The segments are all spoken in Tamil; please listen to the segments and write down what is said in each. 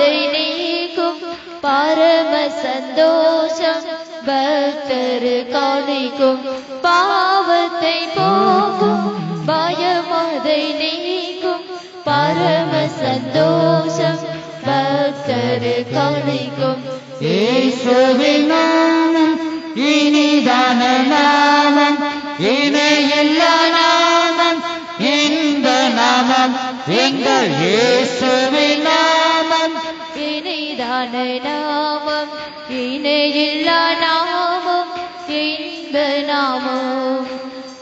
அதை நீக்கும் பரம சந்தோஷம் பக்தர் காணிக்கும் பாவத்தை போக்கும் பயம் அதை நீக்கும் பரம சந்தோஷம் பக்தர் காணிக்கும் இயேசுவின் நாமம் இனிதான நாமம் இணையில்லா நாமம் இந்த நாமம் எங்கள் இயேசுவின் நாமம் இனிதான நாமம் இணையில்லா நாமம் இன்ப நாமம்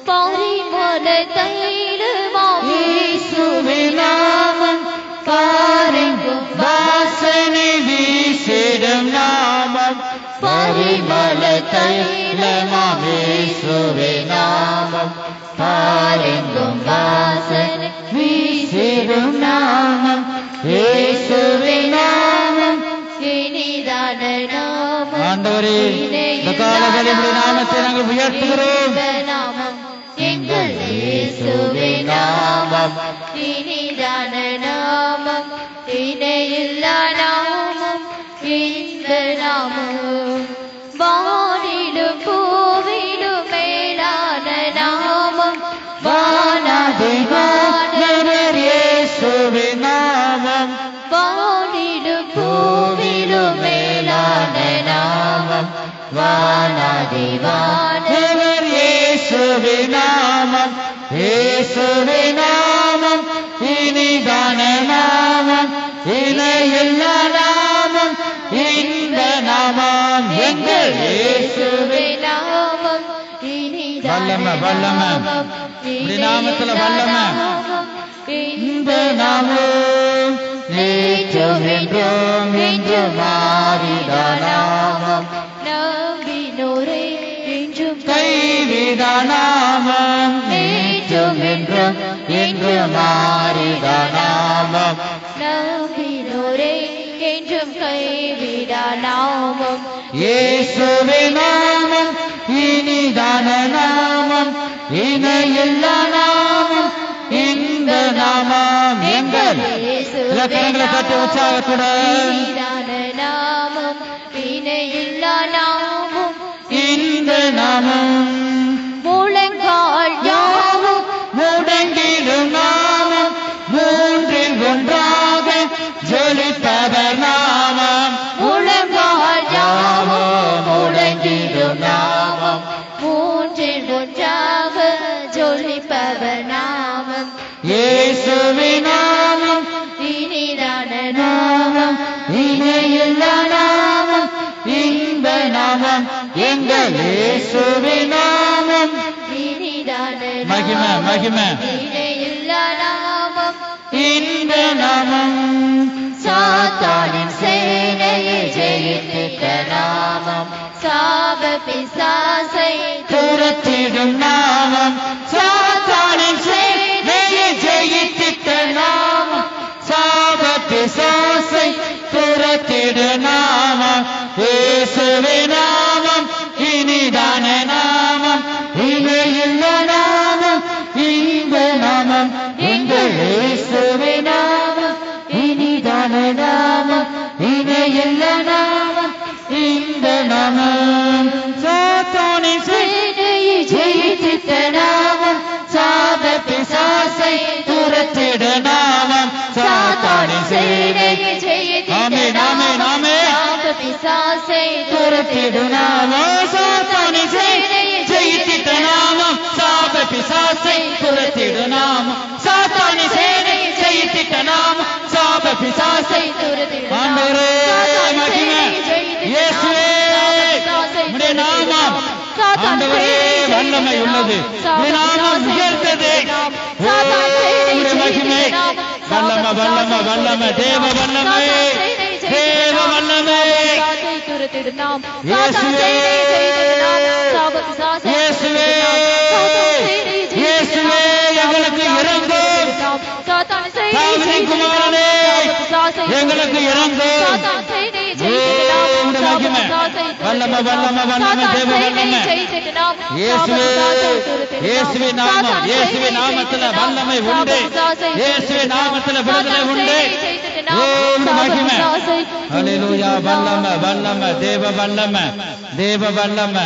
பரிமள தைலமாம் இயேசுவின் நாமம் பாரெங்கும் வாசனை வீசிடும் நாமம் பரிமள தைலமாம் இயேசுவின் நாமம் பாரெங்கும் வாசனை வீசிடும் நாமம் இயேசுவின் நாமம் இனிதான நாமம் ஆண்டவரே இந்த காலங்களில் நாமத்தை நாங்கள் உயர்த்துகிறோம் நாமம் எங்கள் இயேசுவின் நாமம் இனிதான நாமம் இணையில்லா நாமம் இந்த நாமம் வானிலும் பூவிலும் மேலான நாமம் வானதிவானவர் இயேசுவின் நாமம் வானிலும் பூவிலும் மேலான நாமம் வானதிவானவர் இயேசுவின் நாமம் இயேசுவின் நாமம் இனிதான நாமம் இணையில்லா நாமம் இந்த நாமம் எங்கள் இயேசுவின் நாமம் வல்லமை வல்லமை இப்படி நாமத்துல வல்லமை இந்த நாமம் நேற்றும் என்றும் என்று மாறிட நாமம் நம்பினோரே என்றும் கைவிட நாமம் நேற்றும் என்றும் என்று மாறிட நாமம் நம்பினோரே என்றும் கைவிட நாமம் இயேசுவின் நாமம் இனிதான நாமம் இணையில்லா நாமம் இந்த நாமம் எங்கள் இலக்கணங்களை தட்டி உற்சாகத்துடன் இனிதான நாமம் இணையில்லா நாமம் இந்த நாமம் முழங்கால் யாவும் முடங்கிடும் நாமம் மூன்றில் ஒன்றாக ஜொலிப்பவர் நாமம் முழங்கால் யாவும் முடங்கிடும் நாமம் மூன்றில் ஒன்றாக ஜொலிப்பவர் நாமம் இயேசுவின் நாமம் இனிதான நாமம் இணையில்லா நாமம் இந்த நாமம் எங்கள் இயேசுவின் நாமம் இனிதான மகிமை மகிமை இணையில்லா நாமம் இந்த நாமம் சாத்தானின் சேனையை ஜெயித்திட்ட நாமம் சாப பிசாசை துரத்திடும் நாமம் சாத்தானின் சேனையை ஜெயித்திட்ட நாமம் சாப பிசாசை துரத்திடும் நாமம் இயேசுவின் நாமம் இனிதான நாமம் இணையில்லா நாமம் இந்த நாமம் எங்கள் இயேசுவின் நாமம் இனிதான நாமம் இணையில்லா நாமம் இந்த நாமம் சாத்தானின் சேனையை ஜெயித்திட்ட நாமம் சாப பிசாசை துரத்திட நாமம் சாத்தானின் சேனையை ஜெயித்திட்ட நாமம் சாப பிசாசை துரத்திடு நாமம் சாத்தானின் சேனையை ஜெயித்திட்ட நாமம் சாப பிசாசை துரத்திடு நாமம் சாத்தானின் சேனையை ஜெயித்திட்ட நாமம் சாப பிசாசை ஆண்டவரே மகிமை இயேசுவே உம்முடைய நாமம் ஆண்டவரே வல்லமை உள்ளது உம்முடைய நாமம் உயர்ந்தது உம்முடைய மகிமை வல்லமை வல்லமை வல்லமை தேவ வல்லமை தேவ வல்லமை இயேசுவே இயேசுவே இயேசுவே எங்களுக்கு இறங்கும் தாவீதின் குமாரனே எங்களுக்கு இறங்கும் மகிமை வல்லமை வல்லமை வல்லமை தேவ வல்லமை இயேசுவே இயேசுவே நாமம் இயேசுவே நாமத்துல வல்லமை உண்டு இயேசுவே நாமத்துல விடுதலை உண்டு மகிமை ஹalleluya வல்லமை வல்லமை தேவ வல்லமை தேவ வல்லமை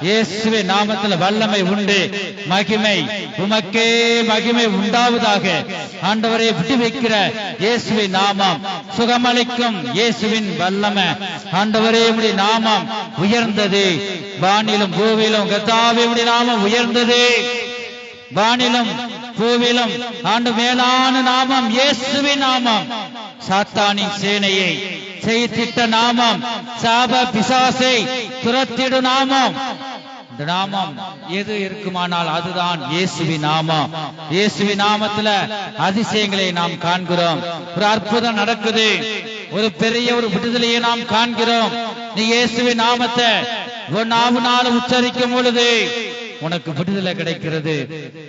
இயேசுவே நாமத்தில் வல்லமை உண்டு மகிமை உமக்கே மகிமை உண்டாவதாக ஆண்டவரே விடுவிக்கிற இயேசுவின் நாமம் சுகமளிக்கும் இயேசுவின் வல்லமை ஆண்டவரே உம்முடைய நாமம் உயர்ந்தது வானிலும் பூவிலும் கர்த்தாவே உம்முடைய நாமம் உயர்ந்தது வானிலும் பூவிலும் ஆண்டு மேலான நாமம் இயேசுவின் நாமம் சாத்தானின் சேனையை செய்திட்ட நாமம் சாப பிசாசை துரத்திடும் நாமம் இந்த நாமம் எது இருக்குமானால் அதுதான் இயேசுவின் நாமம் இயேசுவின் நாமத்துல அதிசயங்களை நாம் காண்கிறோம் ஒரு அற்புதம் நடக்குது ஒரு பெரிய ஒரு விடுதலையை நாம் காண்கிறோம் நீ இயேசுவின் நாமத்தை ஒரு நாவினால் உச்சரிக்கும் பொழுது உனக்கு விடுதலை கிடைக்கிறது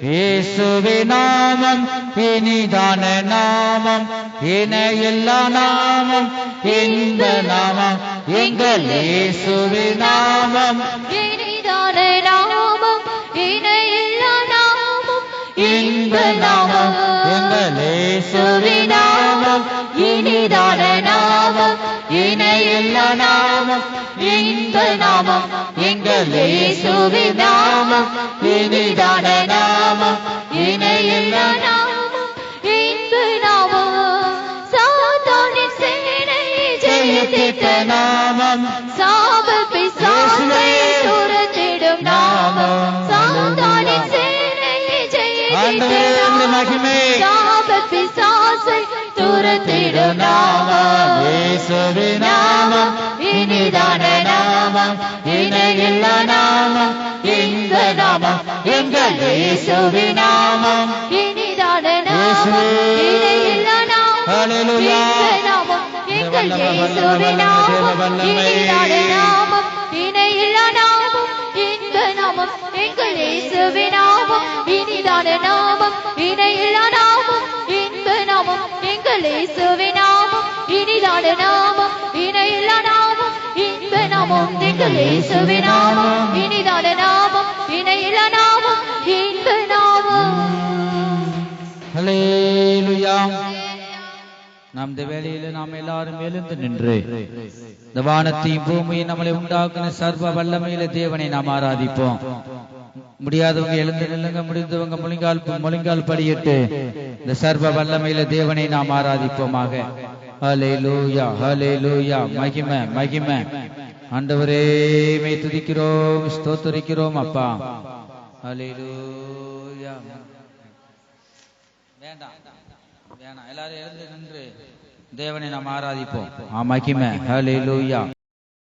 இயேசுவின் நாமம் இனிதான நாமம் இணையில்லா நாமம் இந்த நாமம் எங்கள் இயேசுவின் நாமம் இனிதான நாமம் இணையில்லா நாமம் இந்த நாமம் எங்கள் இயேசுவின் நாமம் இனிதான நாமம் இணையில்லா நாமம் இந்த நாமம் எங்கள் இயேசுவின் நாமம் இனிதான நாமம் இணையில்லா நாமம் இந்த நாமம் சாத்தானின் சேனையை ஜெயித்திட்ட நாமம் சாப பிசாசை துரத்திடும் நாமம் சாத்தானின் சேனையை ஜெயித்திட்ட நாமம் சாப பிசாசை துரத்திடும் நாமம் இயேசுவின் நாமம் இனிதான நாமம் இணையில்லா நாமம் இந்த நாமம் எங்கள் இயேசுவின் நாமம் இனிதான நாமம் இணையில்லா நாமம் ஹalleluya இந்த நாமம் எங்கள் இயேசுவின் நாமம் இனிதான நாமம் இணையில்லா நாமம் இந்த நாமம் எங்கள் இயேசுவின் நாமம் இனிதான நாமம் இணையில்லா நாமம் இந்த நாமம் எங்கள் இயேசுவின் நாமம் இனிதான நாமம் இணையில்லா நாமம் இந்த நாமம் எங்கள் இயேசுவின் நாமம் இனிதான நாமம் இணையில்லா நாமம் இந்த நாமம் ஹalleluya நாம் இந்த வேளையில நாம் எல்லாரும் எழுந்து நின்று இந்த வானத்தையும் பூமியும் நம்மளை உண்டாக்குன சர்வ வல்லமையில தேவனை நாம் ஆராதிப்போம் முடியாதவங்க எழுந்து நில்லுங்க முடிந்தவங்க முழங்கால் படியிட்டு இந்த சர்வ வல்லமையில தேவனை நாம் ஆராதிப்போமாக ஹalleluya ஹalleluya மகிமை மகிமை ஆண்டவரே மை துதிக்கிறோம் ஸ்தோத்திரிக்கிறோம் அப்பா ஹalleluya வேண்டாம் வேணாம் எல்லாரும் எழுந்து நின்று தேவனை நாம் ஆராதிப்போம் மகிமை ஹalleluya